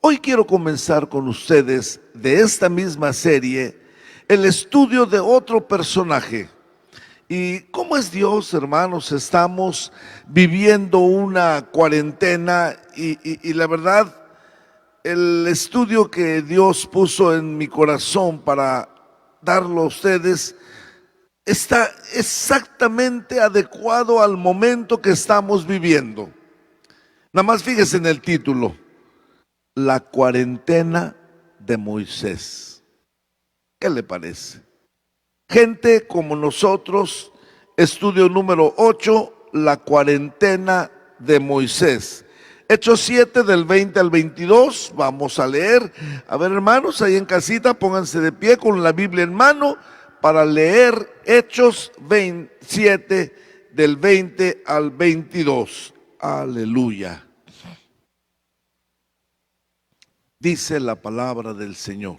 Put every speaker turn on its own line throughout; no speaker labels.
Hoy quiero comenzar con ustedes de esta misma serie el estudio de otro personaje. ¿Y cómo es Dios, hermanos? Estamos viviendo una cuarentena y la verdad, el estudio que Dios puso en mi corazón para darlo a ustedes está exactamente adecuado al momento que estamos viviendo. Nada más fíjese en el título: la cuarentena de Moisés. ¿Qué le parece? Gente como nosotros, estudio número 8, la cuarentena de Moisés. Hechos 7 del 20 al 22, vamos a leer. A ver, hermanos, ahí en casita, pónganse de pie con la Biblia en mano para leer Hechos 27 del 20 al 22. Aleluya. Dice la palabra del Señor.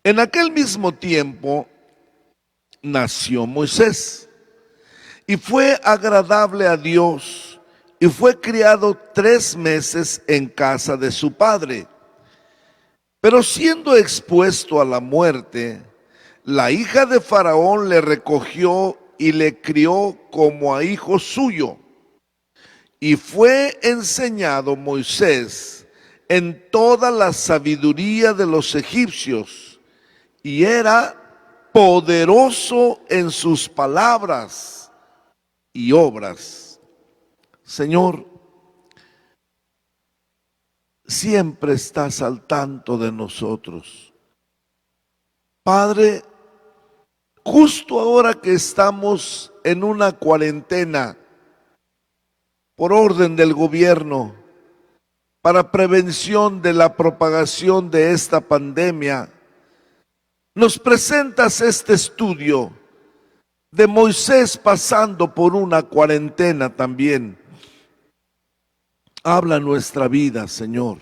En aquel mismo tiempo nació Moisés y fue agradable a Dios y fue criado 3 meses en casa de su padre. Pero siendo expuesto a la muerte, la hija de Faraón le recogió y le crió como a hijo suyo. Y fue enseñado Moisés en toda la sabiduría de los egipcios, y era poderoso en sus palabras y obras. Señor, siempre estás al tanto de nosotros. Padre, justo ahora que estamos en una cuarentena por orden del gobierno para prevención de la propagación de esta pandemia, nos presentas este estudio de Moisés pasando por una cuarentena también. Habla nuestra vida, Señor.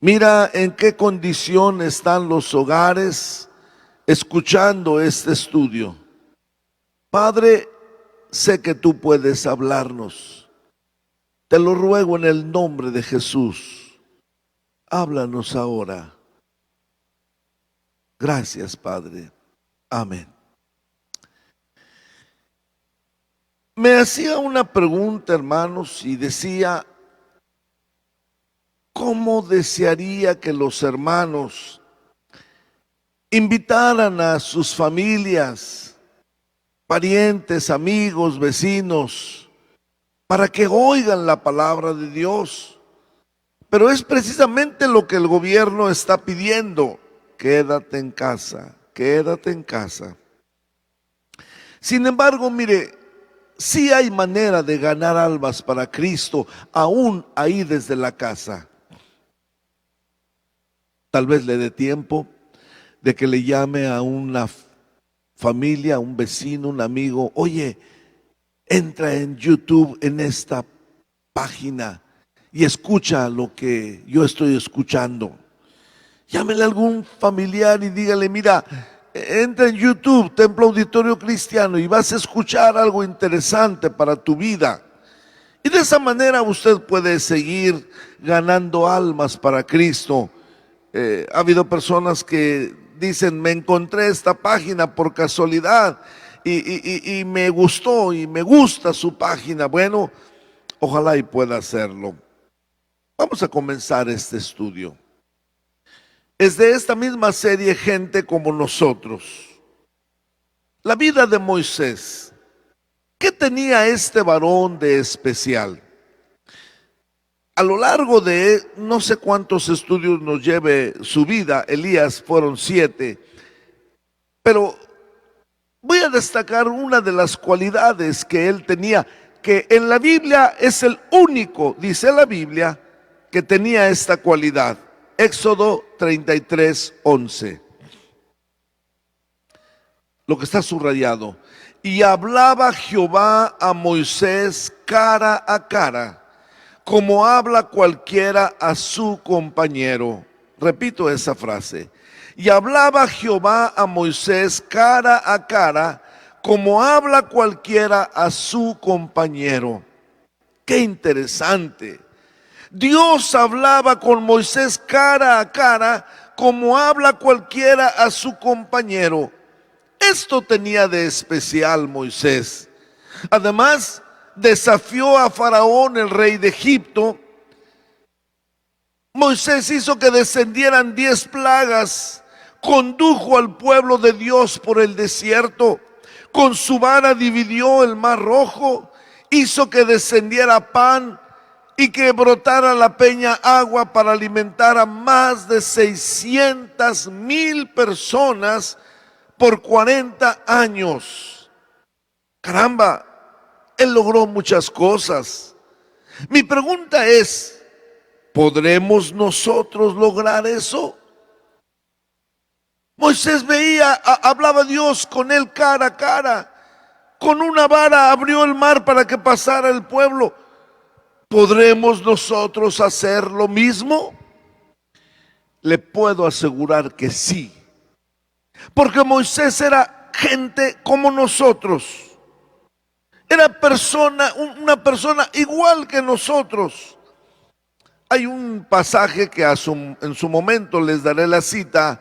Mira en qué condición están los hogares escuchando este estudio. Padre, sé que tú puedes hablarnos. Te lo ruego en el nombre de Jesús. Háblanos ahora. Gracias, Padre. Amén. Me hacía una pregunta, hermanos, y decía: ¿cómo desearía que los hermanos invitaran a sus familias, parientes, amigos, vecinos, para que oigan la palabra de Dios? Pero es precisamente lo que el gobierno está pidiendo: quédate en casa, quédate en casa. Sin embargo, mire, sí hay manera de ganar almas para Cristo, aún ahí desde la casa. Tal vez le dé tiempo de que le llame a una familia, a un vecino, un amigo: oye, entra en YouTube en esta página y escucha lo que yo estoy escuchando. Llámele a algún familiar y dígale: mira, entra en YouTube, Templo Auditorio Cristiano, y vas a escuchar algo interesante para tu vida. Y de esa manera usted puede seguir ganando almas para Cristo. Ha habido personas que dicen: me encontré esta página por casualidad y me gustó y me gusta su página. Bueno, ojalá y pueda hacerlo. Vamos a comenzar este estudio. Es de esta misma serie, gente como nosotros. La vida de Moisés. ¿Qué tenía este varón de especial? A lo largo de no sé cuántos estudios nos lleve su vida, Elías fueron 7, pero voy a destacar una de las cualidades que él tenía, que en la Biblia es el único, dice la Biblia, que tenía esta cualidad. Éxodo 33:11. Lo que está subrayado: y hablaba Jehová a Moisés cara a cara, como habla cualquiera a su compañero. Repito esa frase: y hablaba Jehová a Moisés cara a cara, como habla cualquiera a su compañero. Qué interesante. Dios hablaba con Moisés cara a cara, como habla cualquiera a su compañero. Esto tenía de especial Moisés. Además, desafió a Faraón, el rey de Egipto. Moisés hizo que descendieran 10 plagas, condujo al pueblo de Dios por el desierto, con su vara dividió el mar rojo, hizo que descendiera pan y que brotara la peña agua para alimentar a más de 600,000 personas por 40 años. Caramba, él logró muchas cosas. Mi pregunta es, ¿podremos nosotros lograr eso? Moisés veía, hablaba Dios con él cara a cara. Con una vara abrió el mar para que pasara el pueblo. ¿Podremos nosotros hacer lo mismo? Le puedo asegurar que sí. Porque Moisés era gente como nosotros. Era una persona igual que nosotros. Hay un pasaje que en su momento les daré la cita,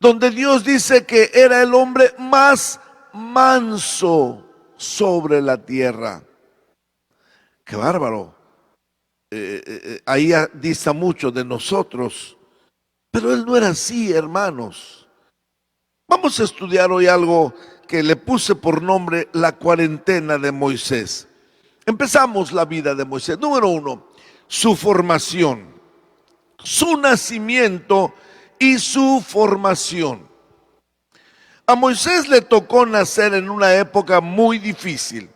donde Dios dice que era el hombre más manso sobre la tierra. ¡Qué bárbaro! Ahí dista mucho de nosotros, pero él no era así, hermanos. Vamos a estudiar hoy algo que le puse por nombre la cuarentena de Moisés. Empezamos la vida de Moisés. Número 1, su formación, su nacimiento y su formación. A Moisés le tocó nacer en una época muy difícil.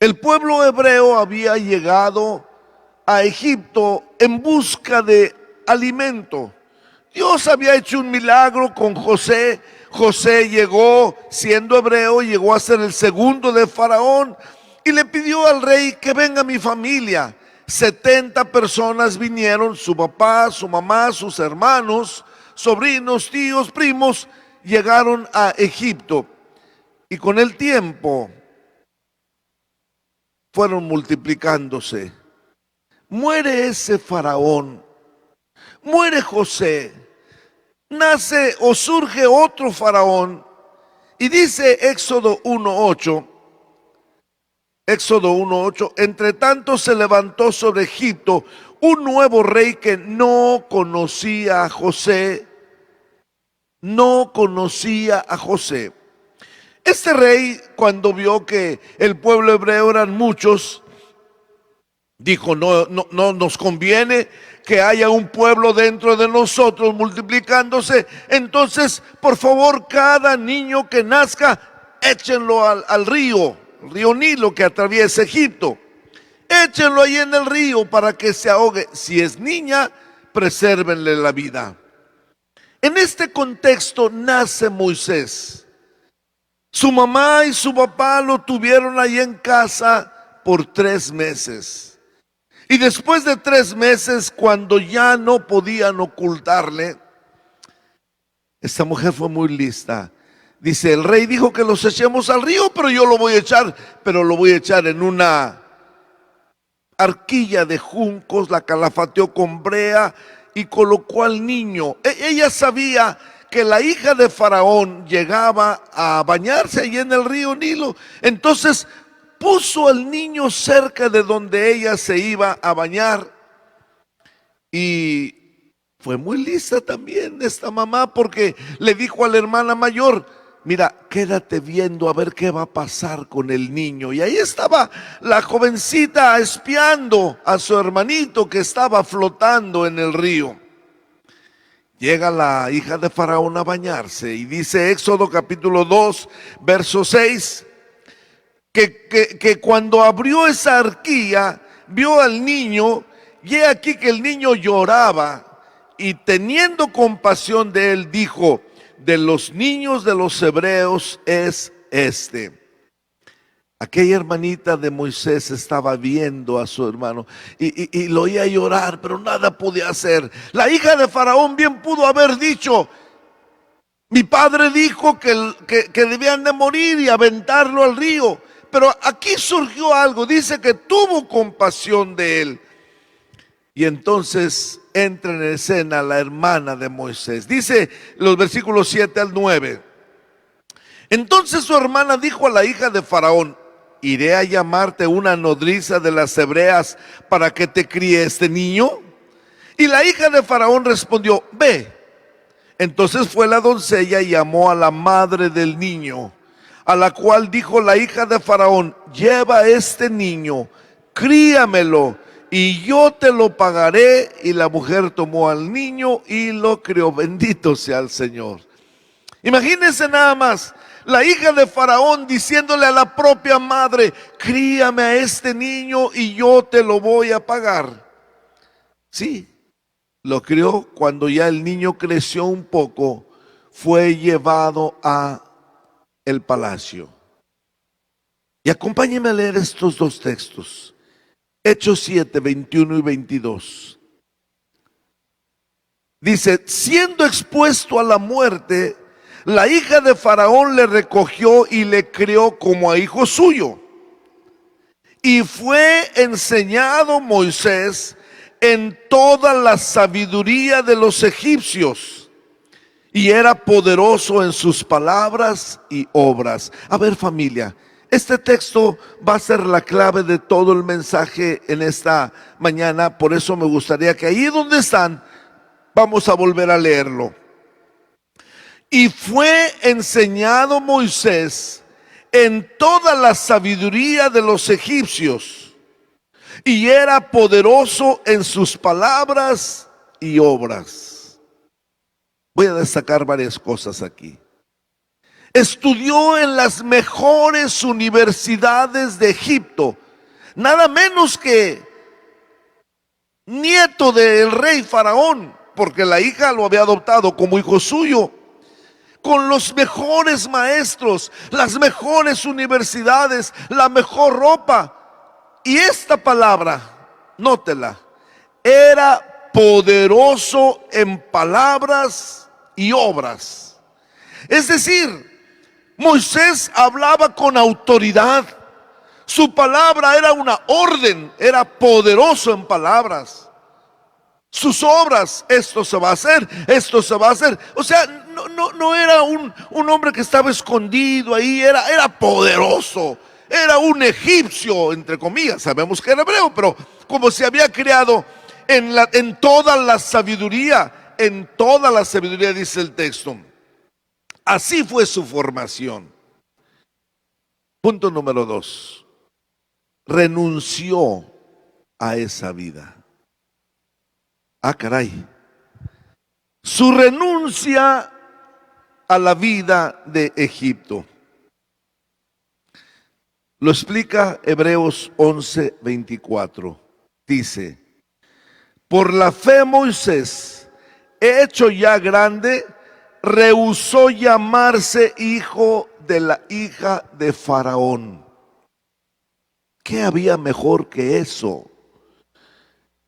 El pueblo hebreo había llegado a Egipto en busca de alimento. Dios había hecho un milagro con José. José llegó, siendo hebreo, llegó a ser el segundo de Faraón y le pidió al rey que venga mi familia. 70 personas vinieron, su papá, su mamá, sus hermanos, sobrinos, tíos, primos, llegaron a Egipto. Y con el tiempo fueron multiplicándose. Muere ese faraón, muere José, nace o surge otro faraón. Y dice Éxodo 1:8, entre tanto se levantó sobre Egipto un nuevo rey que no conocía a José, Este rey, cuando vio que el pueblo hebreo eran muchos, dijo, no nos conviene que haya un pueblo dentro de nosotros multiplicándose. Entonces, por favor, cada niño que nazca, échenlo al río, el río Nilo que atraviesa Egipto. Échenlo ahí en el río para que se ahogue. Si es niña, presérvenle la vida. En este contexto nace Moisés. Su mamá y su papá lo tuvieron ahí en casa por 3 meses. Y después de 3 meses, cuando ya no podían ocultarle, esta mujer fue muy lista. Dice, el rey dijo que los echemos al río, pero yo lo voy a echar en una arquilla de juncos, la calafateó con brea y colocó al niño. Ella sabía que la hija de Faraón llegaba a bañarse allí en el río Nilo. Entonces puso al niño cerca de donde ella se iba a bañar. Y fue muy lista también esta mamá, porque le dijo a la hermana mayor, mira, quédate viendo a ver qué va a pasar con el niño. Y ahí estaba la jovencita espiando a su hermanito que estaba flotando en el río. Llega la hija de Faraón a bañarse y dice Éxodo capítulo 2, verso 6, que cuando abrió esa arquilla, vio al niño, y he aquí que el niño lloraba, y teniendo compasión de él, dijo, de los niños de los hebreos es este. Aquella hermanita de Moisés estaba viendo a su hermano y lo oía llorar, pero nada podía hacer. La hija de Faraón bien pudo haber dicho, mi padre dijo que debían de morir y aventarlo al río. Pero aquí surgió algo, dice que tuvo compasión de él. Y entonces entra en escena la hermana de Moisés. Dice los versículos 7 al 9. Entonces su hermana dijo a la hija de Faraón: ¿iré a llamarte una nodriza de las hebreas para que te críe este niño? Y la hija de Faraón respondió: ve. Entonces fue la doncella y llamó a la madre del niño, a la cual dijo la hija de Faraón: lleva este niño, críamelo, y yo te lo pagaré. Y la mujer tomó al niño y lo crió. Bendito sea el Señor. Imagínense nada más, la hija de Faraón diciéndole a la propia madre: críame a este niño y yo te lo voy a pagar. Sí, lo crió. Cuando ya el niño creció un poco, fue llevado a el palacio. Y acompáñenme a leer estos dos textos. Hechos 7, 21 y 22. Dice: siendo expuesto a la muerte, la hija de Faraón le recogió y le crió como a hijo suyo. Y fue enseñado Moisés en toda la sabiduría de los egipcios, y era poderoso en sus palabras y obras. A ver, familia, este texto va a ser la clave de todo el mensaje en esta mañana. Por eso me gustaría que ahí donde están, vamos a volver a leerlo. Y fue enseñado Moisés en toda la sabiduría de los egipcios, y era poderoso en sus palabras y obras. Voy a destacar varias cosas aquí. Estudió en las mejores universidades de Egipto, nada menos que nieto del rey Faraón, porque la hija lo había adoptado como hijo suyo. Con los mejores maestros, las mejores universidades, la mejor ropa. Y esta palabra, nótela, era poderoso en palabras y obras. Es decir, Moisés hablaba con autoridad. Su palabra era una orden, era poderoso en palabras. Sus obras: esto se va a hacer, esto se va a hacer. O sea, no era un hombre que estaba escondido ahí, era poderoso. Era un egipcio, entre comillas. Sabemos que era hebreo, pero como se había criado en toda la sabiduría, dice el texto. Así fue su formación. Punto número 2. Renunció a esa vida. Ah, caray. Su renuncia a la vida de Egipto. Lo explica Hebreos 11, 24. Dice: por la fe Moisés, hecho ya grande, rehusó llamarse hijo de la hija de Faraón. ¿Qué había mejor que eso?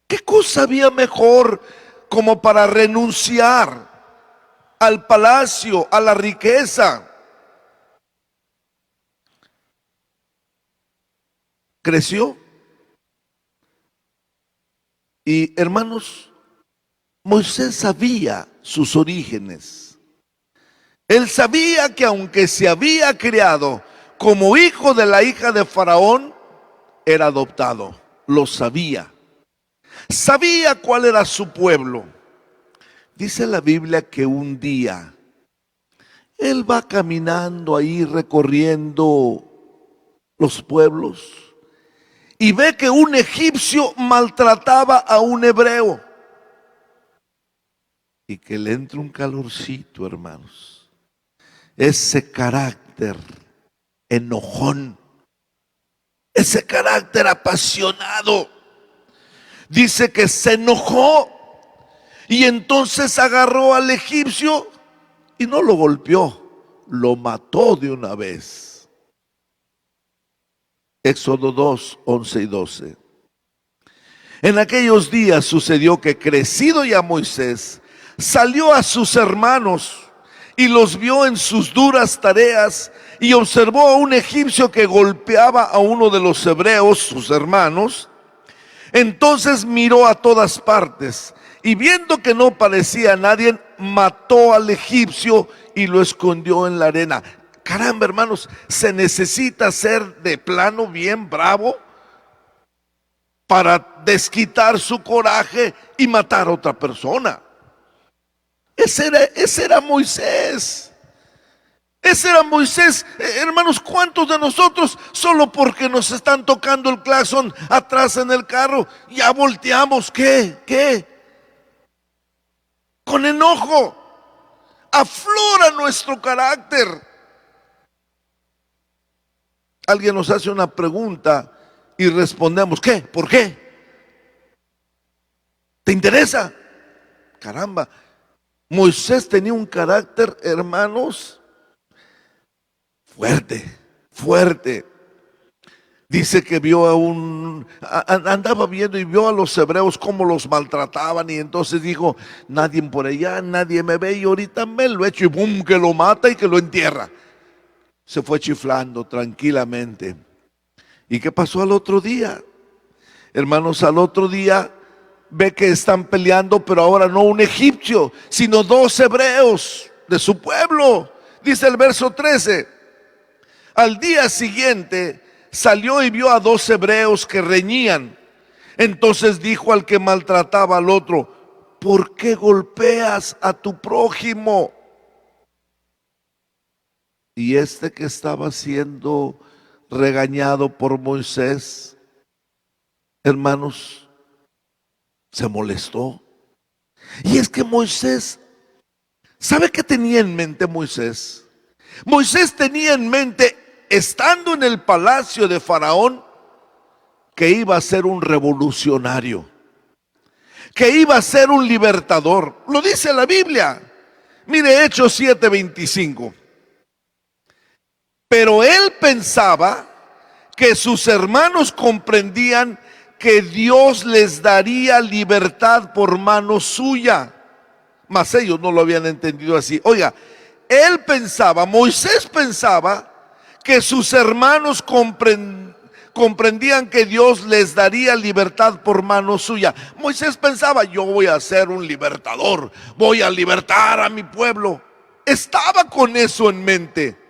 ¿Qué cosa había mejor como para renunciar al palacio, a la riqueza? Creció. Y hermanos, Moisés sabía sus orígenes. Él sabía que aunque se había criado como hijo de la hija de Faraón, era adoptado. Lo sabía. Sabía cuál era su pueblo. Dice la Biblia que un día él va caminando ahí recorriendo los pueblos y ve que un egipcio maltrataba a un hebreo, y que le entra un calorcito, hermanos. Ese carácter enojón, ese carácter apasionado. Dice que se enojó y entonces agarró al egipcio y no lo golpeó, lo mató de una vez. Éxodo 2, 11 y 12. En aquellos días sucedió que, crecido ya Moisés, salió a sus hermanos y los vio en sus duras tareas, y observó a un egipcio que golpeaba a uno de los hebreos, sus hermanos. Entonces miró a todas partes y viendo que no parecía a nadie, mató al egipcio y lo escondió en la arena. Caramba, hermanos, se necesita ser de plano bien bravo para desquitar su coraje y matar a otra persona. Ese era Moisés. Ese era Moisés. Hermanos, ¿cuántos de nosotros solo porque nos están tocando el claxon atrás en el carro ya volteamos? ¿Qué? Con enojo. Aflora nuestro carácter. Alguien nos hace una pregunta y respondemos, ¿qué? ¿Por qué? ¿Te interesa? Caramba, Moisés tenía un carácter, hermanos, fuerte. Dice que vio andaba viendo y vio a los hebreos cómo los maltrataban, y entonces dijo, nadie por allá, nadie me ve, y ahorita me lo echo, y boom, que lo mata y que lo entierra. Se fue chiflando tranquilamente. ¿Y qué pasó al otro día? Hermanos, al otro día ve que están peleando, pero ahora no un egipcio, sino dos hebreos de su pueblo. Dice el verso 13. Al día siguiente salió y vio a dos hebreos que reñían. Entonces dijo al que maltrataba al otro, ¿por qué golpeas a tu prójimo? Y este que estaba siendo regañado por Moisés, hermanos, se molestó. Y es que Moisés, ¿sabe qué tenía en mente Moisés? Moisés tenía en mente, estando en el palacio de Faraón, que iba a ser un revolucionario, que iba a ser un libertador. Lo dice la Biblia. Mire, Hechos 7:25. Pero él pensaba que sus hermanos comprendían que Dios les daría libertad por mano suya, mas ellos no lo habían entendido así. Oiga, Moisés pensaba que sus hermanos comprendían que Dios les daría libertad por mano suya. Moisés pensaba, yo voy a ser un libertador, voy a libertar a mi pueblo. Estaba con eso en mente.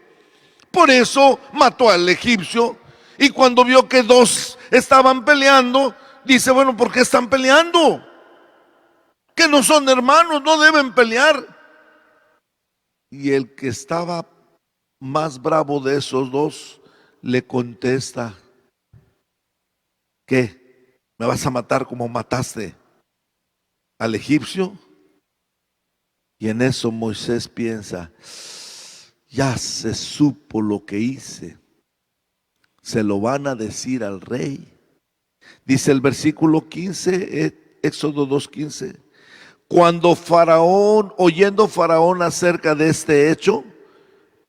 Por eso mató al egipcio, y cuando vio que dos estaban peleando, dice, bueno, ¿por qué están peleando? Que no son hermanos, no deben pelear. Y el que estaba más bravo de esos dos le contesta, ¿qué? ¿Me vas a matar como mataste al egipcio? Y en eso Moisés piensa, ya se supo lo que hice, se lo van a decir al rey. Dice el versículo 15, Éxodo 2:15, oyendo Faraón acerca de este hecho,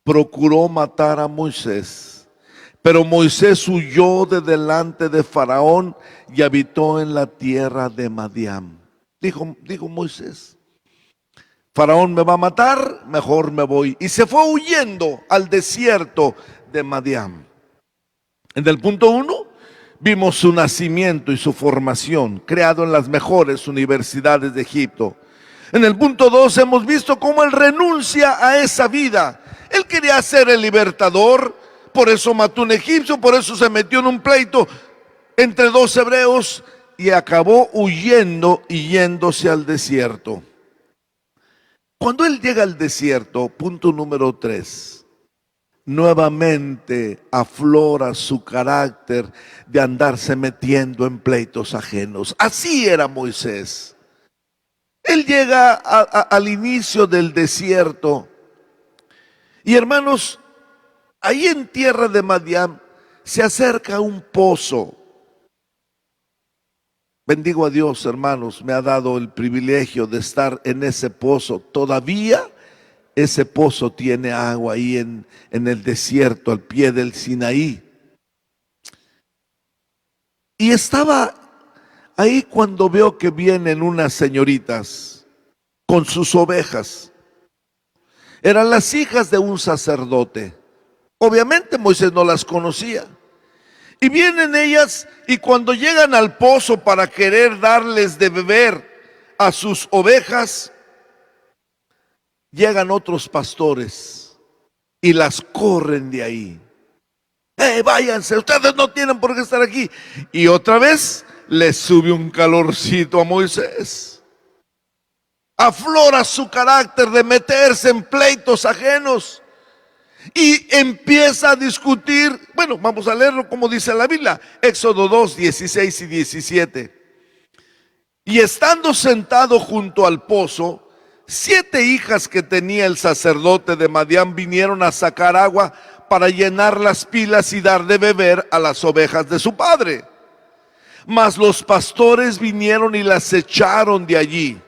procuró matar a Moisés. Pero Moisés huyó de delante de Faraón y habitó en la tierra de Madián. Dijo Moisés, Faraón me va a matar, mejor me voy. Y se fue huyendo al desierto de Madián. En el punto 1 vimos su nacimiento y su formación, creado en las mejores universidades de Egipto. En el punto 2 hemos visto cómo él renuncia a esa vida. Él quería ser el libertador, por eso mató a un egipcio, por eso se metió en un pleito entre dos hebreos y acabó huyendo y yéndose al desierto. Cuando él llega al desierto, punto número 3, nuevamente aflora su carácter de andarse metiendo en pleitos ajenos. Así era Moisés. Él llega al inicio del desierto y, hermanos, ahí en tierra de Madián se acerca un pozo. Bendigo a Dios, hermanos, me ha dado el privilegio de estar en ese pozo. Todavía ese pozo tiene agua ahí en el desierto, al pie del Sinaí. Y estaba ahí cuando veo que vienen unas señoritas con sus ovejas. Eran las hijas de un sacerdote. Obviamente Moisés no las conocía. Y vienen ellas y cuando llegan al pozo para querer darles de beber a sus ovejas, llegan otros pastores y las corren de ahí. Váyanse, ustedes no tienen por qué estar aquí. Y otra vez les sube un calorcito a Moisés. Aflora su carácter de meterse en pleitos ajenos y empieza a discutir. Bueno, vamos a leerlo como dice la Biblia, Éxodo 2, 16 y 17. Y estando sentado junto al pozo, 7 hijas que tenía el sacerdote de Madián vinieron a sacar agua para llenar las pilas y dar de beber a las ovejas de su padre. Mas los pastores vinieron y las echaron de allí.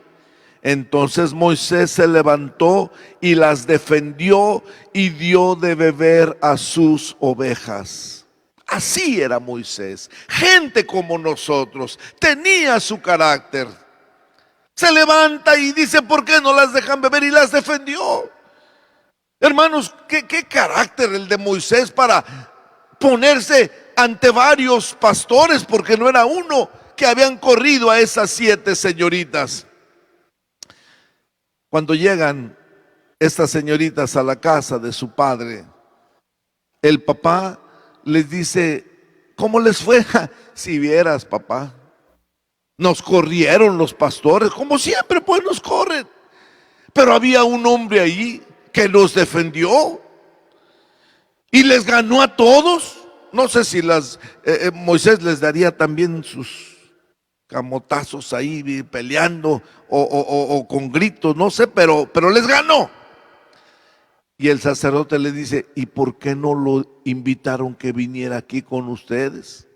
Entonces Moisés se levantó y las defendió y dio de beber a sus ovejas. Así era Moisés, gente como nosotros, tenía su carácter. Se levanta y dice, ¿por qué no las dejan beber? Y las defendió. Hermanos, ¿qué carácter el de Moisés para ponerse ante varios pastores? Porque no era uno, que habían corrido a esas 7 señoritas. Cuando llegan estas señoritas a la casa de su padre, el papá les dice, ¿cómo les fue? Si vieras, papá, nos corrieron los pastores, como siempre pues nos corren. Pero había un hombre ahí que los defendió y les ganó a todos. No sé si Moisés les daría también sus camotazos ahí peleando o con gritos, no sé, pero les ganó. Y el sacerdote le dice, ¿y por qué no lo invitaron que viniera aquí con ustedes?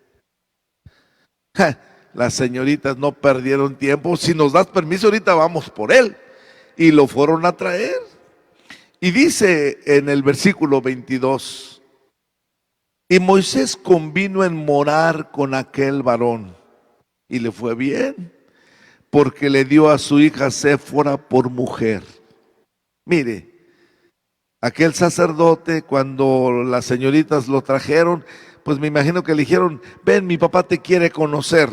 Las señoritas no perdieron tiempo. Si nos das permiso, ahorita vamos por él. Y lo fueron a traer. Y dice en el versículo 22, y Moisés convino en morar con aquel varón. Y le fue bien, porque le dio a su hija Séfora por mujer. Mire, aquel sacerdote, cuando las señoritas lo trajeron, pues me imagino que le dijeron, ven, mi papá te quiere conocer.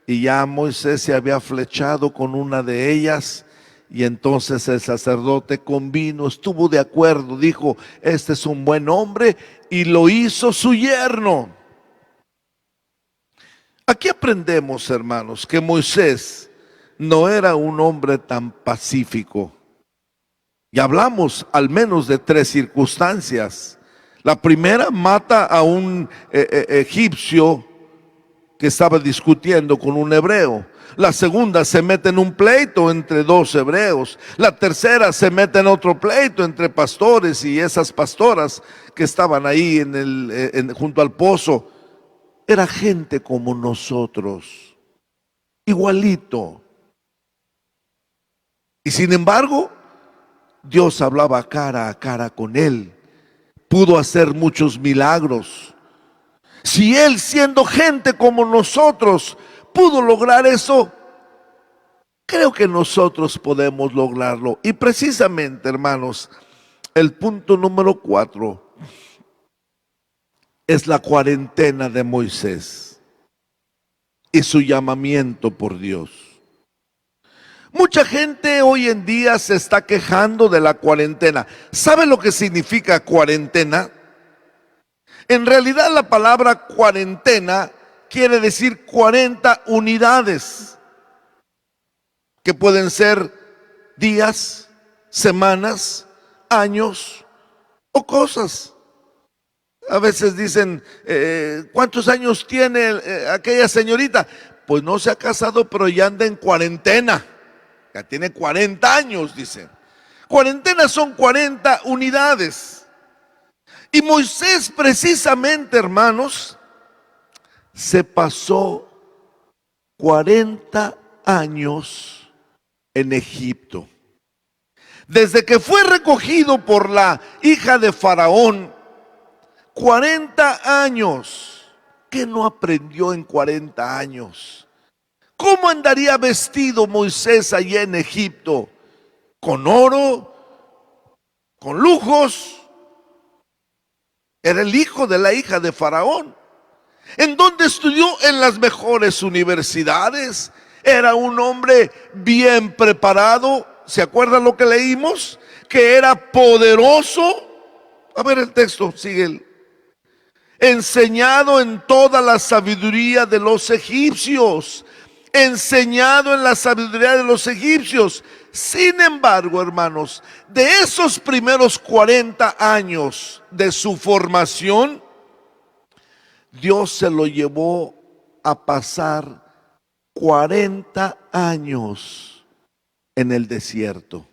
Y ya Moisés se había flechado con una de ellas. Y entonces el sacerdote convino, estuvo de acuerdo, dijo, este es un buen hombre, y lo hizo su yerno. Aquí aprendemos, hermanos, que Moisés no era un hombre tan pacífico. Y hablamos al menos de 3 circunstancias. La primera, mata a un egipcio que estaba discutiendo con un hebreo. La segunda, se mete en un pleito entre 2 hebreos. La tercera, se mete en otro pleito entre pastores y esas pastoras que estaban ahí junto al pozo. Era gente como nosotros, igualito. Y sin embargo, Dios hablaba cara a cara con él. Pudo hacer muchos milagros. Si él, siendo gente como nosotros, pudo lograr eso, creo que nosotros podemos lograrlo. Y precisamente, hermanos, el punto número 4 es la cuarentena de Moisés y su llamamiento por Dios. Mucha gente hoy en día se está quejando de la cuarentena. ¿Sabe lo que significa cuarentena? En realidad la palabra cuarentena quiere decir 40 unidades, que pueden ser días, semanas, años o cosas. A veces dicen, ¿cuántos años tiene aquella señorita? Pues no se ha casado, pero ya anda en cuarentena. Ya tiene 40 años, dicen. Cuarentena son 40 unidades. Y Moisés precisamente, hermanos, se pasó 40 años en Egipto. Desde que fue recogido por la hija de Faraón, 40 años. ¿Qué no aprendió en 40 años? ¿Cómo andaría vestido Moisés allá en Egipto? ¿Con oro? ¿Con lujos? Era el hijo de la hija de Faraón. ¿En dónde estudió? En las mejores universidades. Era un hombre bien preparado. ¿Se acuerdan lo que leímos? Que era poderoso. A ver el texto, sigue. Enseñado en toda la sabiduría de los egipcios. Enseñado en la sabiduría de los egipcios. Sin embargo, hermanos, de esos primeros 40 años de su formación, Dios se lo llevó a pasar 40 años en el desierto.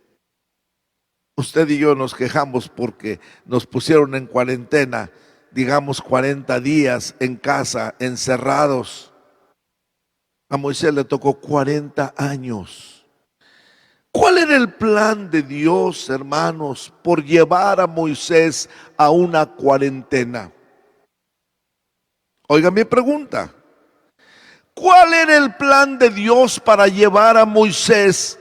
Usted y yo nos quejamos porque nos pusieron en cuarentena, digamos 40 días en casa, encerrados. A Moisés le tocó 40 años. ¿Cuál era el plan de Dios, hermanos, por llevar a Moisés a una cuarentena? Oiga mi pregunta. ¿Cuál era el plan de Dios para llevar a Moisés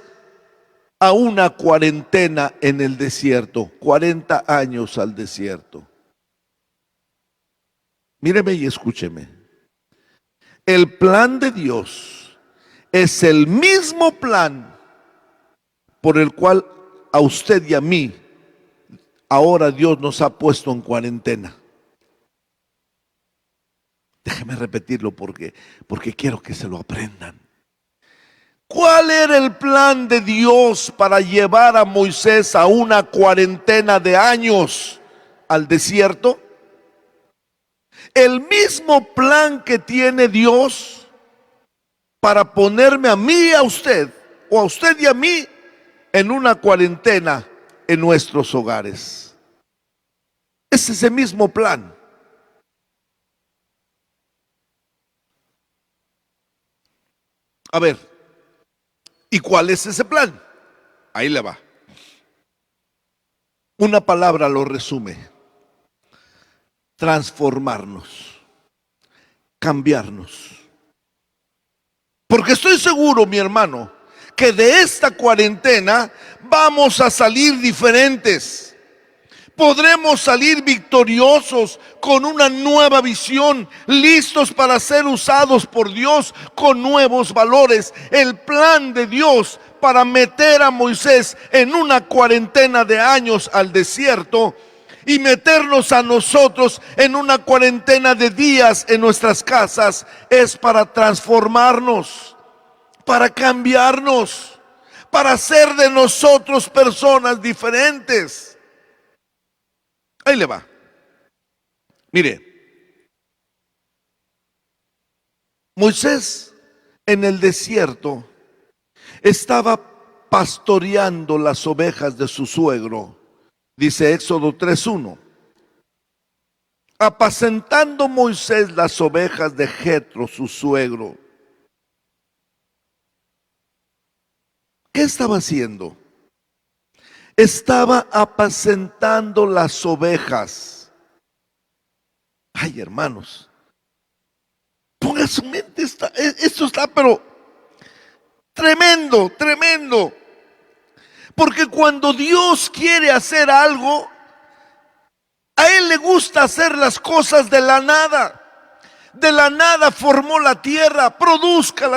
a una cuarentena en el desierto? 40 años al desierto. Míreme y escúcheme. El plan de Dios es el mismo plan por el cual a usted y a mí ahora Dios nos ha puesto en cuarentena. Déjeme repetirlo porque quiero que se lo aprendan. ¿Cuál era el plan de Dios para llevar a Moisés a una cuarentena de años al desierto? El mismo plan que tiene Dios para ponerme a mí y a usted, o a usted y a mí, en una cuarentena en nuestros hogares. Es ese mismo plan. A ver, ¿y cuál es ese plan? Ahí le va. Una palabra lo resume: transformarnos, cambiarnos. Porque estoy seguro, mi hermano, que de esta cuarentena vamos a salir diferentes. Podremos salir victoriosos con una nueva visión, listos para ser usados por Dios con nuevos valores. El plan de Dios para meter a Moisés en una cuarentena de años al desierto y meternos a nosotros en una cuarentena de días en nuestras casas es para transformarnos, para cambiarnos, para hacer de nosotros personas diferentes. Ahí le va. Mire, Moisés en el desierto estaba pastoreando las ovejas de su suegro. Dice Éxodo 3:1. Apacentando Moisés las ovejas de Jetro, su suegro. ¿Qué estaba haciendo? Estaba apacentando las ovejas. Ay, hermanos, ponga su mente, esto está pero tremendo, tremendo. Porque cuando Dios quiere hacer algo, a Él le gusta hacer las cosas de la nada. De la nada formó la tierra, produzca,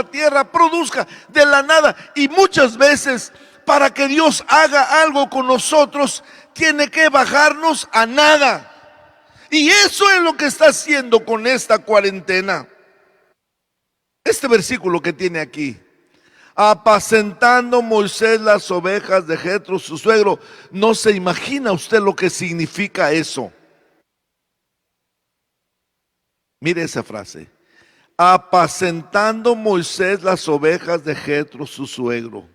de la nada. Y muchas veces, para que Dios haga algo con nosotros, tiene que bajarnos a nada. Y eso es lo que está haciendo con esta cuarentena. Este versículo que tiene aquí: apacentando Moisés las ovejas de Jetro, su suegro. ¿No se imagina usted lo que significa eso? Mire esa frase: apacentando Moisés las ovejas de Jetro, su suegro.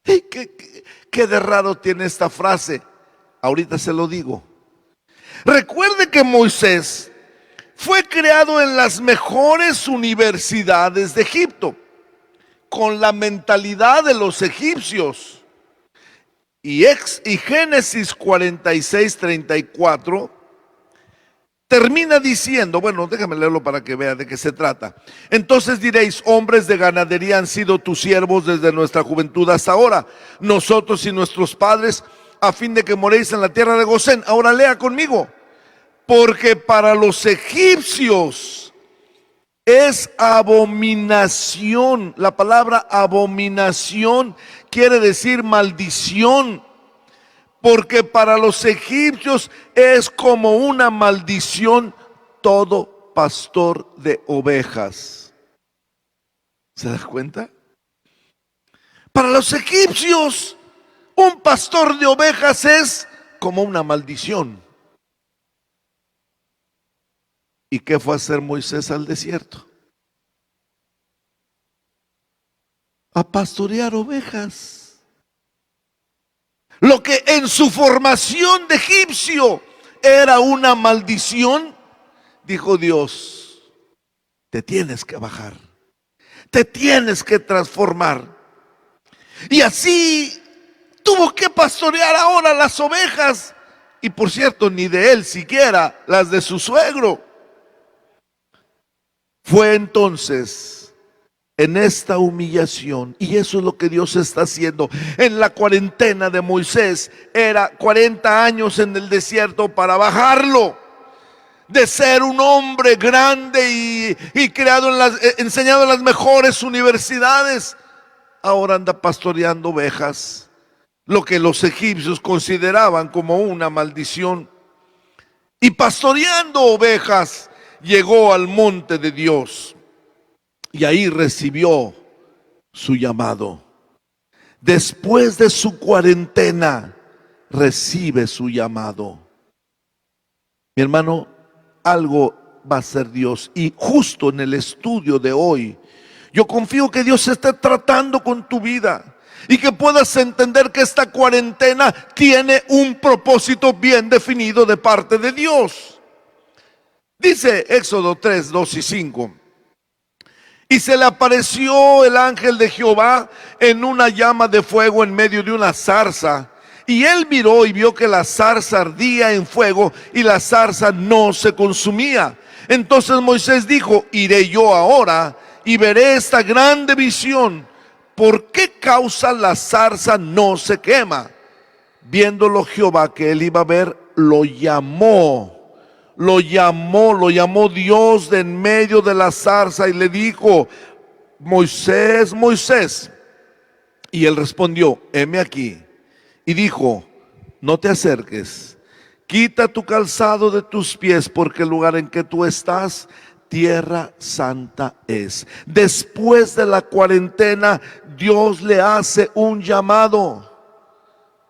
¿Qué de raro tiene esta frase? Ahorita se lo digo. Recuerde que Moisés fue creado en las mejores universidades de Egipto, con la mentalidad de los egipcios. Y Génesis 46:34 termina diciendo, bueno, déjame leerlo para que vea de qué se trata. Entonces diréis: hombres de ganadería han sido tus siervos desde nuestra juventud hasta ahora, nosotros y nuestros padres, a fin de que moréis en la tierra de Gosén. Ahora lea conmigo: porque para los egipcios es abominación. La palabra abominación quiere decir maldición, porque para los egipcios es como una maldición todo pastor de ovejas. ¿Se da cuenta? Para los egipcios, un pastor de ovejas es como una maldición. ¿Y qué fue a hacer Moisés al desierto? A pastorear ovejas. Lo que en su formación de egipcio era una maldición, dijo Dios, te tienes que bajar, te tienes que transformar. Y así tuvo que pastorear ahora las ovejas, y por cierto, ni de él siquiera, las de su suegro. Fue entonces en esta humillación, y eso es lo que Dios está haciendo en la cuarentena de Moisés. Era 40 años en el desierto para bajarlo de ser un hombre grande y creado enseñado en las mejores universidades. Ahora anda pastoreando ovejas, lo que los egipcios consideraban como una maldición. Y pastoreando ovejas llegó al monte de Dios, y ahí recibió su llamado. Después de su cuarentena, recibe su llamado. Mi hermano, algo va a hacer Dios. Y justo en el estudio de hoy, yo confío que Dios esté tratando con tu vida y que puedas entender que esta cuarentena tiene un propósito bien definido de parte de Dios. Dice Éxodo 3, 2 y 5. Y se le apareció el ángel de Jehová en una llama de fuego en medio de una zarza. Y él miró y vio que la zarza ardía en fuego y la zarza no se consumía. Entonces Moisés dijo, iré yo ahora y veré esta grande visión. ¿Por qué causa la zarza no se quema? Viéndolo Jehová que él iba a ver, lo llamó Dios de en medio de la zarza y le dijo, Moisés, Moisés. Y él respondió, heme aquí. Y dijo, no te acerques, quita tu calzado de tus pies, porque el lugar en que tú estás, tierra santa es. Después de la cuarentena, Dios le hace un llamado.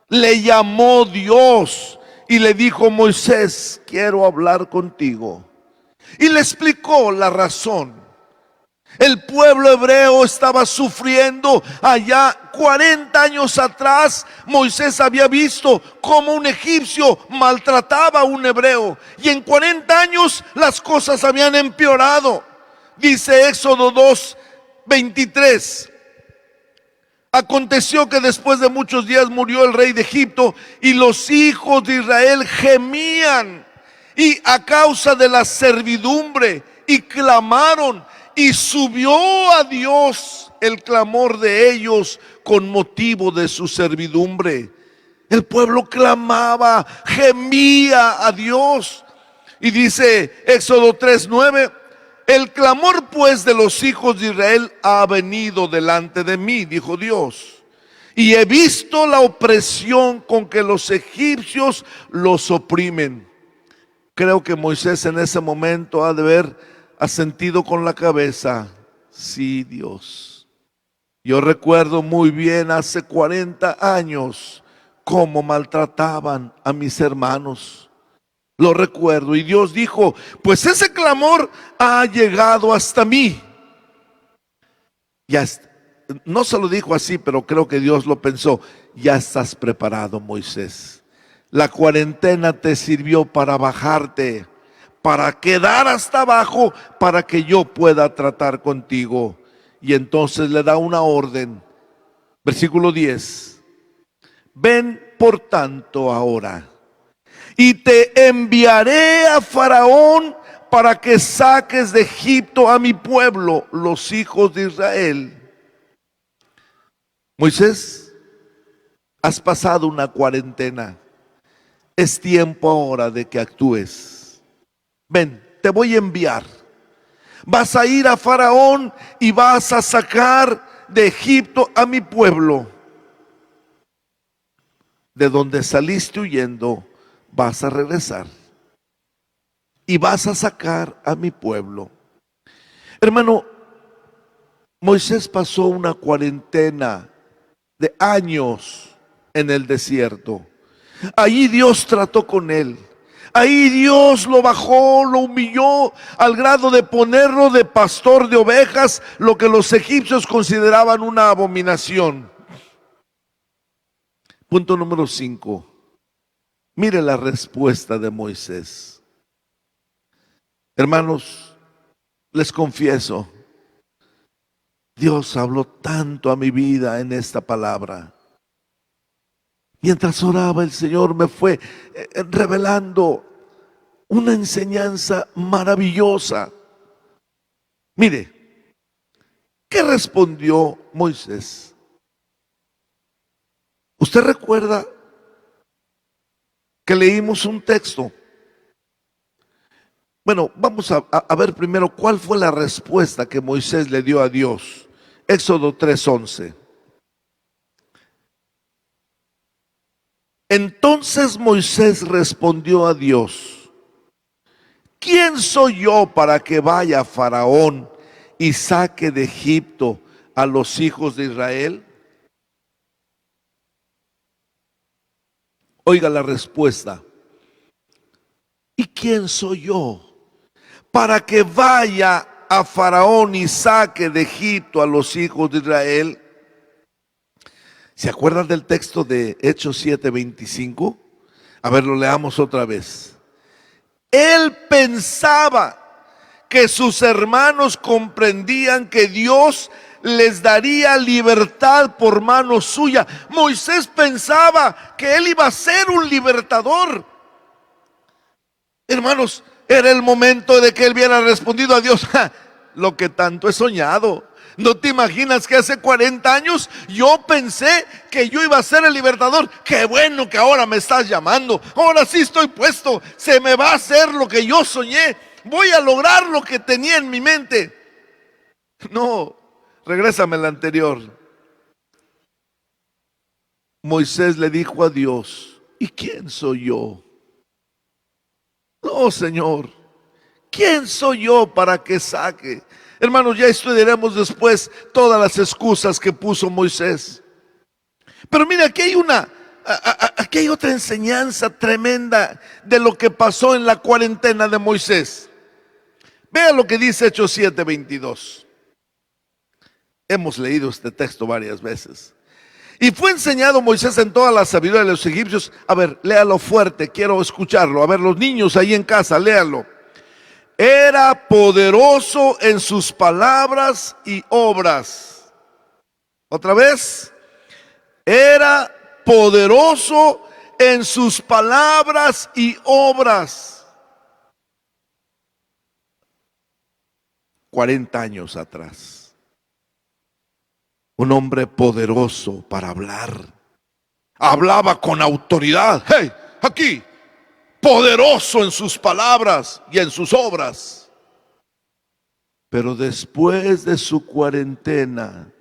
Le llamó Dios y le dijo, Moisés, quiero hablar contigo. Y le explicó la razón. El pueblo hebreo estaba sufriendo allá 40 años atrás. Moisés había visto cómo un egipcio maltrataba a un hebreo, y en 40 años las cosas habían empeorado. Dice Éxodo 2, 23. Aconteció que después de muchos días murió el rey de Egipto, y los hijos de Israel gemían y a causa de la servidumbre, y clamaron, y subió a Dios el clamor de ellos con motivo de su servidumbre. El pueblo clamaba, gemía a Dios. Y dice Éxodo 3:9, el clamor pues de los hijos de Israel ha venido delante de mí, dijo Dios, y he visto la opresión con que los egipcios los oprimen. Creo que Moisés en ese momento ha de haber asentido con la cabeza, sí, Dios. Yo recuerdo muy bien hace 40 años cómo maltrataban a mis hermanos. Lo recuerdo, y Dios dijo, pues ese clamor ha llegado hasta mí. Ya no se lo dijo así, pero creo que Dios lo pensó. Ya estás preparado, Moisés. La cuarentena te sirvió para bajarte, para quedar hasta abajo, para que yo pueda tratar contigo. Y entonces le da una orden. Versículo 10. Ven por tanto ahora, y te enviaré a Faraón para que saques de Egipto a mi pueblo, los hijos de Israel. Moisés, has pasado una cuarentena. Es tiempo ahora de que actúes. ven, te voy a enviar. Vas a ir a Faraón y vas a sacar de Egipto a mi pueblo. De donde saliste huyendo, vas a regresar y vas a sacar a mi pueblo. Hermano, Moisés pasó una cuarentena de años en el desierto. Ahí Dios trató con él. Ahí Dios lo bajó, lo humilló al grado de ponerlo de pastor de ovejas, lo que los egipcios consideraban una abominación. Punto número 5. Mire la respuesta de Moisés. Hermanos, les confieso, Dios habló tanto a mi vida en esta palabra. Mientras oraba, el Señor me fue revelando una enseñanza maravillosa. Mire, ¿qué respondió Moisés? ¿Usted recuerda que leímos un texto? Bueno, vamos a ver primero cuál fue la respuesta que Moisés le dio a Dios. Éxodo 3:11. Entonces Moisés respondió a Dios: ¿quién soy yo para que vaya a Faraón y saque de Egipto a los hijos de Israel? Oiga la respuesta. ¿Y quién soy yo para que vaya a Faraón y saque de Egipto a los hijos de Israel? ¿Se acuerdan del texto de Hechos 7:25? A ver, lo leamos otra vez. Él pensaba que sus hermanos comprendían que Dios les daría libertad por mano suya. Moisés pensaba que él iba a ser un libertador. Hermanos, era el momento de que él hubiera respondido a Dios: lo que tanto he soñado. ¿No te imaginas que hace 40 años yo pensé que yo iba a ser el libertador? Qué bueno que ahora me estás llamando. Ahora sí estoy puesto. Se me va a hacer lo que yo soñé. Voy a lograr lo que tenía en mi mente. No, regrésame al anterior. Moisés le dijo a Dios: ¿y quién soy yo? No, Señor, ¿quién soy yo para que saque? Hermanos, ya estudiaremos después todas las excusas que puso Moisés. Pero mira, aquí hay otra enseñanza tremenda de lo que pasó en la cuarentena de Moisés. Vea lo que dice Hechos 7:22. Hemos leído este texto varias veces. Y fue enseñado Moisés en toda la sabiduría de los egipcios. A ver, léalo fuerte, quiero escucharlo. A ver, los niños ahí en casa, léalo. Era poderoso en sus palabras y obras. Otra vez. Era poderoso en sus palabras y obras. 40 años atrás. Un hombre poderoso para hablar. Hablaba con autoridad. Hey, aquí. Poderoso en sus palabras y en sus obras. Pero después de su cuarentena,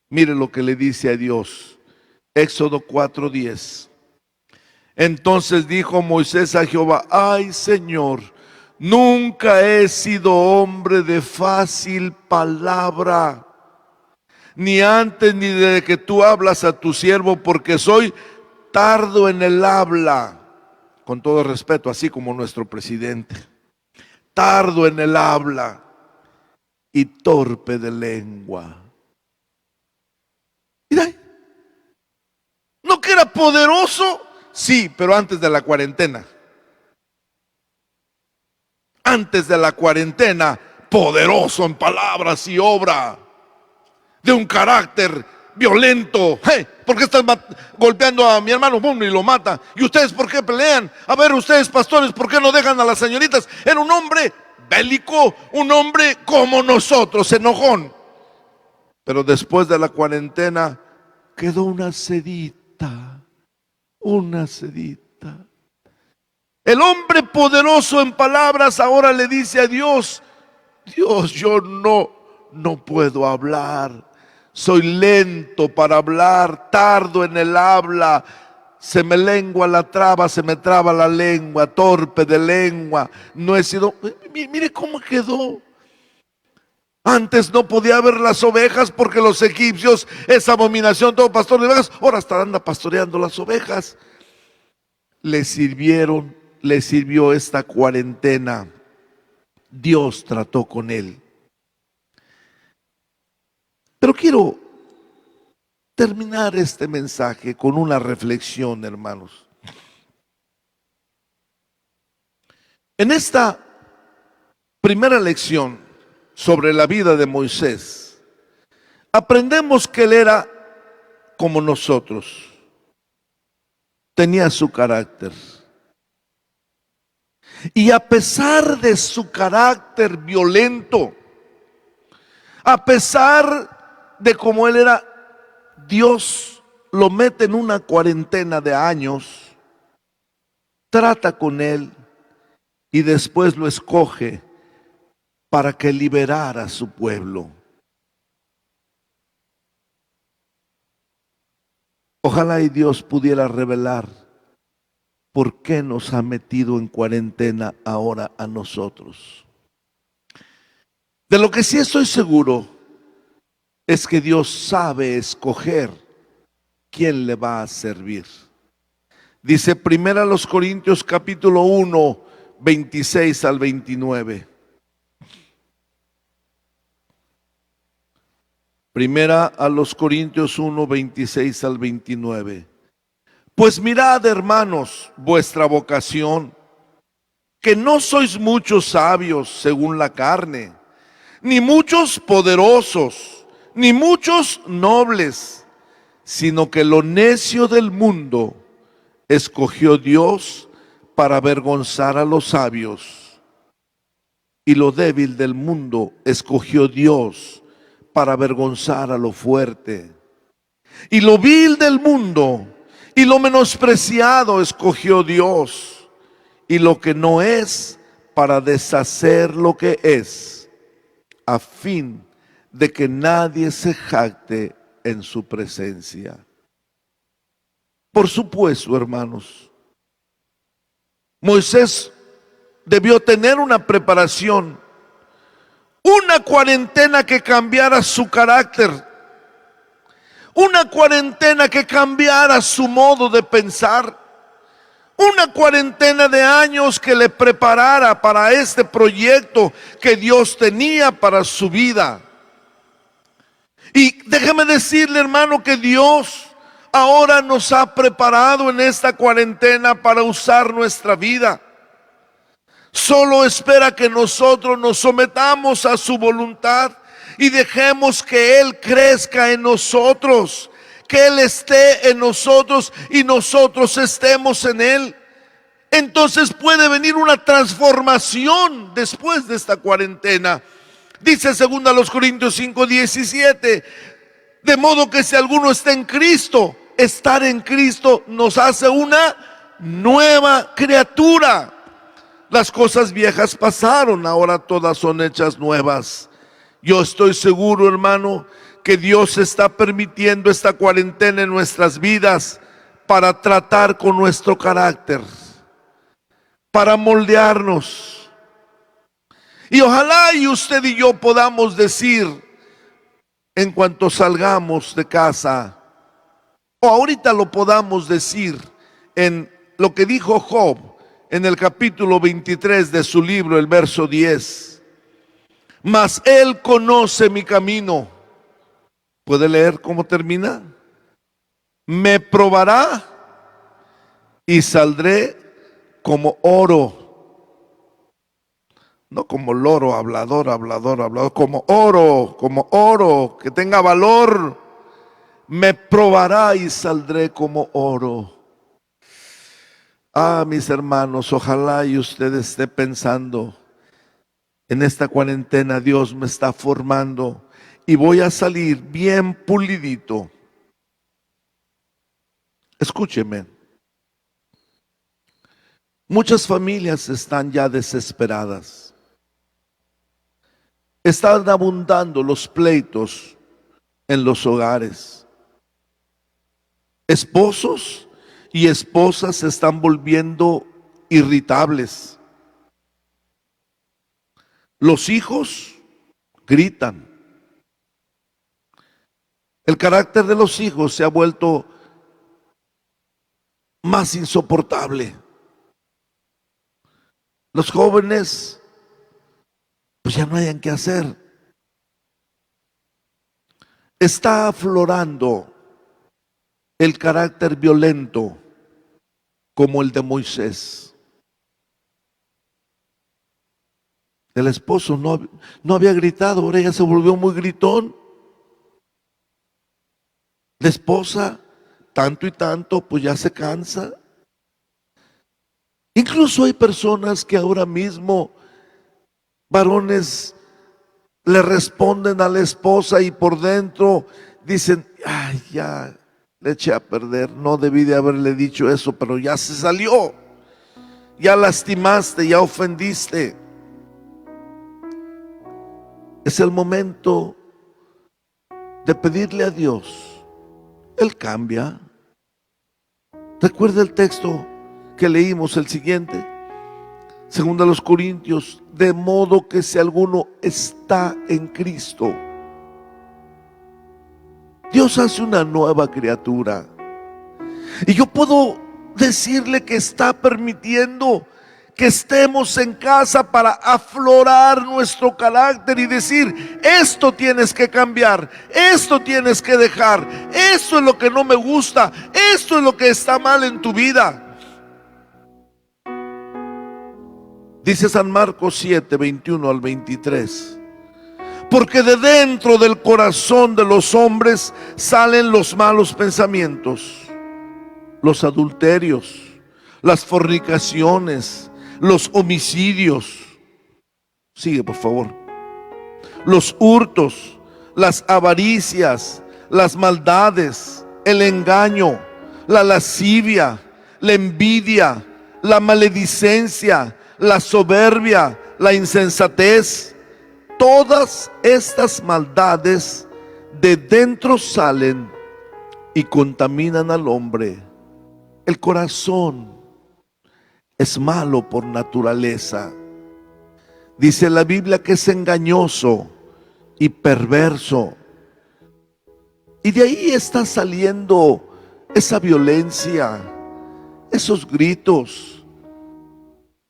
mire lo que le dice a Dios. Éxodo 4:10. Entonces dijo Moisés a Jehová: ay, Señor, nunca he sido hombre de fácil palabra, ni antes ni desde que tú hablas a tu siervo, porque soy tardo en el habla. Con todo respeto, así como nuestro presidente. Tardo en el habla y torpe de lengua. Mira, ¿no que era poderoso? Sí, pero antes de la cuarentena. Antes de la cuarentena, poderoso en palabras y obra, de un carácter violento. Hey, ¿por qué estás golpeando a mi hermano? Boom, y lo mata. ¿Y ustedes por qué pelean? A ver, ustedes pastores, ¿por qué no dejan a las señoritas? Era un hombre bélico, un hombre como nosotros, enojón. Pero después de la cuarentena quedó una sedita. El hombre poderoso en palabras ahora le dice a Dios: Dios, yo no puedo hablar. Soy lento para hablar, tardo en el habla. Se me lengua la traba, se me traba la lengua, torpe de lengua. No he sido. Mire cómo quedó. Antes no podía ver las ovejas porque los egipcios, esa abominación, todo pastor de ovejas, ahora hasta anda pastoreando las ovejas. Le sirvió esta cuarentena. Dios trató con él. Pero quiero terminar este mensaje con una reflexión, hermanos. En esta primera lección sobre la vida de Moisés, aprendemos que él era como nosotros. Tenía su carácter. Y a pesar de su carácter violento, a pesar de cómo él era, Dios lo mete en una cuarentena de años, trata con él y después lo escoge para que liberara a su pueblo. Ojalá y Dios pudiera revelar por qué nos ha metido en cuarentena ahora a nosotros. De lo que sí estoy seguro es que Dios sabe escoger quién le va a servir. Dice 1 Corintios capítulo 1, 26 al 29. Primera a los Corintios 1, 26 al 29. Pues mirad, hermanos, vuestra vocación, que no sois muchos sabios según la carne, ni muchos poderosos, ni muchos nobles, sino que lo necio del mundo escogió Dios para avergonzar a los sabios, y lo débil del mundo escogió Dios para avergonzar a lo fuerte, y lo vil del mundo y lo menospreciado escogió Dios, y lo que no es, para deshacer lo que es, a fin de que nadie se jacte en su presencia. Por supuesto, hermanos, Moisés debió tener una preparación, una cuarentena que cambiara su carácter, una cuarentena que cambiara su modo de pensar, una cuarentena de años que le preparara para este proyecto que Dios tenía para su vida. Y déjeme decirle, hermano, que Dios ahora nos ha preparado en esta cuarentena para usar nuestra vida. Solo espera que nosotros nos sometamos a su voluntad y dejemos que Él crezca en nosotros, que Él esté en nosotros y nosotros estemos en Él. Entonces puede venir una transformación después de esta cuarentena. Dice 2 Corintios 5, 17, de modo que si alguno está en Cristo, estar en Cristo nos hace una nueva criatura. Las cosas viejas pasaron, ahora todas son hechas nuevas. Yo estoy seguro, hermano, que Dios está permitiendo esta cuarentena en nuestras vidas para tratar con nuestro carácter, para moldearnos. Y ojalá y usted y yo podamos decir, en cuanto salgamos de casa, o ahorita lo podamos decir en lo que dijo Job en el capítulo 23 de su libro, el verso 10. Mas Él conoce mi camino. ¿Puede leer cómo termina? Me probará y saldré como oro. No como loro, hablador, como oro, que tenga valor. Me probará y saldré como oro. Ah, mis hermanos, ojalá y usted esté pensando, en esta cuarentena Dios me está formando y voy a salir bien pulidito. Escúcheme. Muchas familias están ya desesperadas. Están abundando los pleitos en los hogares. Esposos y esposas se están volviendo irritables. Los hijos gritan. El carácter de los hijos se ha vuelto más insoportable. Los jóvenes, pues ya no hayan qué hacer. Está aflorando el carácter violento como el de Moisés. El esposo no había gritado, ahora ella se volvió muy gritón. La esposa, tanto y tanto, pues ya se cansa. Incluso hay personas que ahora mismo, varones, le responden a la esposa y por dentro dicen, ay, ya le eché a perder, no debí de haberle dicho eso, pero ya se salió, ya lastimaste, ya ofendiste. Es el momento de pedirle a Dios. Él cambia. Recuerda el texto que leímos, el siguiente, segundo a los Corintios, de modo que si alguno está en Cristo, Dios hace una nueva criatura. Y yo puedo decirle que está permitiendo que estemos en casa para aflorar nuestro carácter y decir, esto tienes que cambiar, esto tienes que dejar, esto es lo que no me gusta, esto es lo que está mal en tu vida. Dice San Marcos 7, 21 al 23. Porque de dentro del corazón de los hombres salen los malos pensamientos, los adulterios, las fornicaciones, los homicidios. Sigue, por favor. Los hurtos, las avaricias, las maldades, el engaño, la lascivia, la envidia, la maledicencia, la soberbia, la insensatez. Todas estas maldades de dentro salen y contaminan al hombre. El corazón es malo por naturaleza. Dice la Biblia que es engañoso y perverso. Y de ahí está saliendo esa violencia, esos gritos,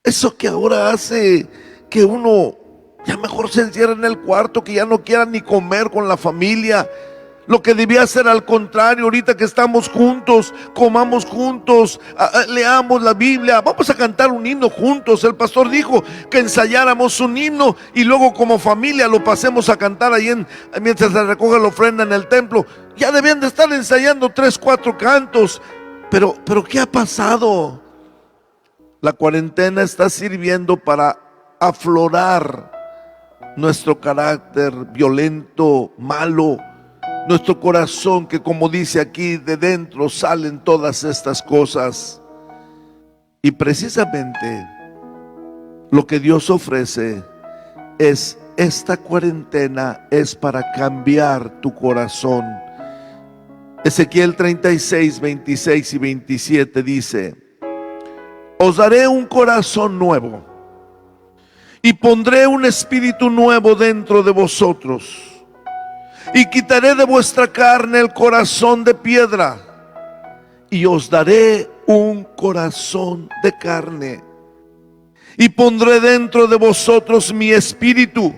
eso que ahora hace que uno ya mejor se encierra en el cuarto, que ya no quiera ni comer con la familia. Lo que debía ser al contrario, ahorita que estamos juntos, comamos juntos, leamos la Biblia, vamos a cantar un himno juntos. El pastor dijo que ensayáramos un himno y luego como familia lo pasemos a cantar ahí mientras se recoge la ofrenda en el templo. Ya debían de estar ensayando 3, 4 cantos. Pero ¿qué ha pasado? La cuarentena está sirviendo para aflorar nuestro carácter violento, malo, nuestro corazón, que como dice aquí, de dentro salen todas estas cosas. Y precisamente lo que Dios ofrece es, esta cuarentena es para cambiar tu corazón. Ezequiel 36, 26 y 27 dice: os daré un corazón nuevo y pondré un espíritu nuevo dentro de vosotros, y quitaré de vuestra carne el corazón de piedra, y os daré un corazón de carne, y pondré dentro de vosotros mi espíritu,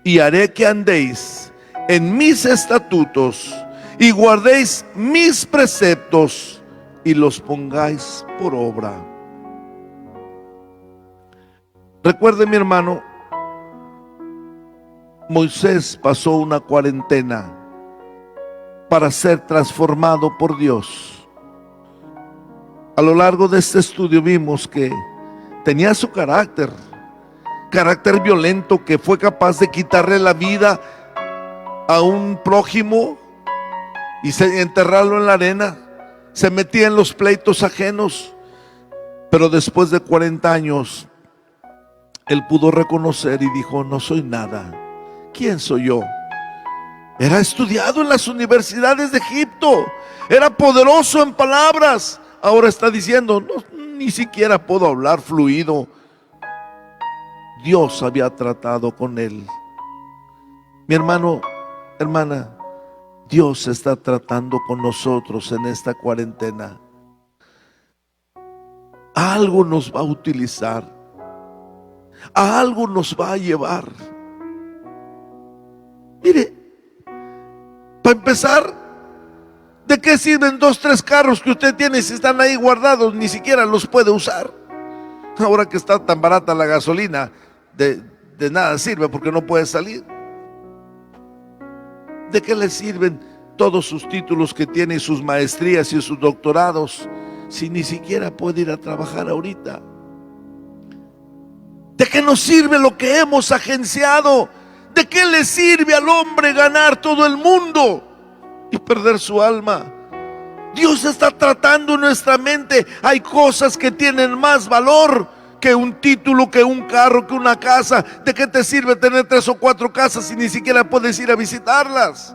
y haré que andéis en mis estatutos, y guardéis mis preceptos, y los pongáis por obra. Recuerde, mi hermano, Moisés pasó una cuarentena para ser transformado por Dios. A lo largo de este estudio vimos que tenía su carácter violento, que fue capaz de quitarle la vida a un prójimo y enterrarlo en la arena. Se metía en los pleitos ajenos. Pero después de 40 años, él pudo reconocer y dijo: no soy nada. ¿Quién soy yo? Era estudiado en las universidades de Egipto, era poderoso en palabras. Ahora está diciendo: no, ni siquiera puedo hablar fluido. Dios había tratado con él. Mi hermano, hermana, Dios está tratando con nosotros en esta cuarentena. A algo nos va a utilizar, a algo nos va a llevar. Mire, para empezar, ¿de qué sirven 2, 3 carros que usted tiene si están ahí guardados? Ni siquiera los puede usar. Ahora que está tan barata la gasolina, de nada sirve porque no puede salir. ¿De qué le sirven todos sus títulos que tiene, sus maestrías y sus doctorados, si ni siquiera puede ir a trabajar ahorita? ¿De qué nos sirve lo que hemos agenciado? ¿De qué le sirve al hombre ganar todo el mundo y perder su alma? Dios está tratando nuestra mente. Hay cosas que tienen más valor que un título, que un carro, que una casa. ¿De qué te sirve tener 3 o 4 casas si ni siquiera puedes ir a visitarlas?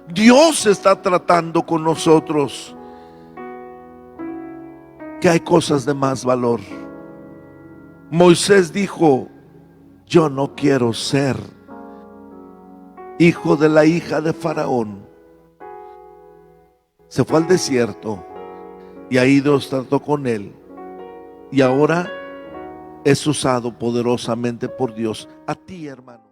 Dios está tratando con nosotros que hay cosas de más valor. Moisés dijo: yo no quiero ser hijo de la hija de Faraón. Se fue al desierto y ahí Dios trató con él, y ahora es usado poderosamente por Dios. A ti, hermano.